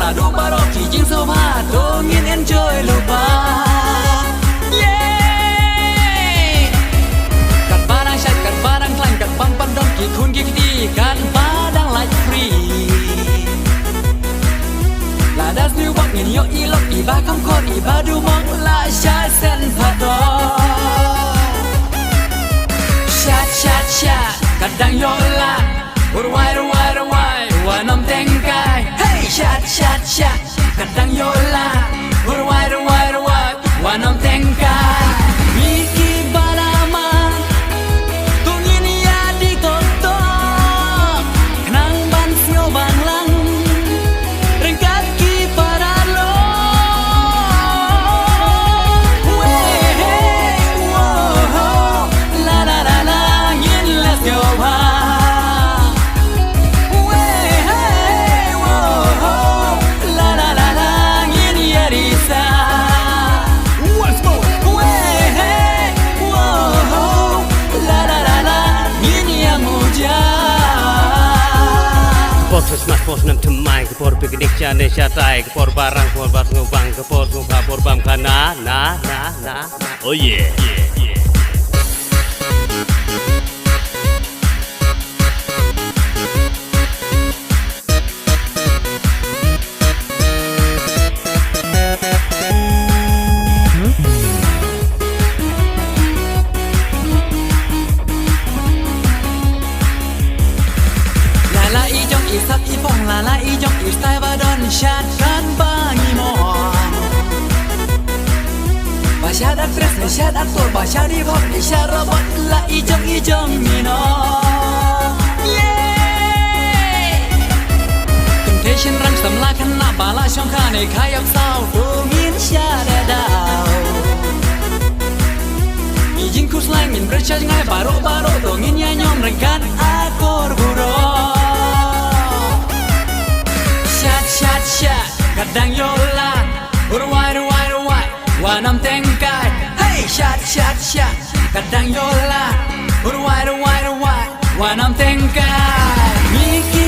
la do baro ki jing so ba to ngin enjoy lo ba yeah kat barang syat kat barang klan kat bang pandong ki kun ki di kat padang like free la das new bak ngin yo i lok i ba kam khot i ba du mong la sha sen pha to shat kadang yo la wai wa nam teng kai hey shat kadang yo la wai wa nam teng kai miki balama tungin ya di toto nang ban sio bang lang rengkat ki para lo hey whoa la ngin la sio ba Por nam temai por piknik chane chatai por barang por bas ngubang por ngubah por bam kana na oh yeah Sak i pong la i jong i style ba don chat kan bang i mo ba sha da press ne sha da tor ba sha di pop ne sha robot la i jong mi no yeah temptation rang sam la kan na ba la shong kha ne khai yak sao to min sha da dao i jing kus lai min bre cha ngai ba ro to ngin ya nyom rang kan a kor bu ro Shat kadang yo la wai wa nam teng kai hey shat kadang yo la wai wa nam teng kai miki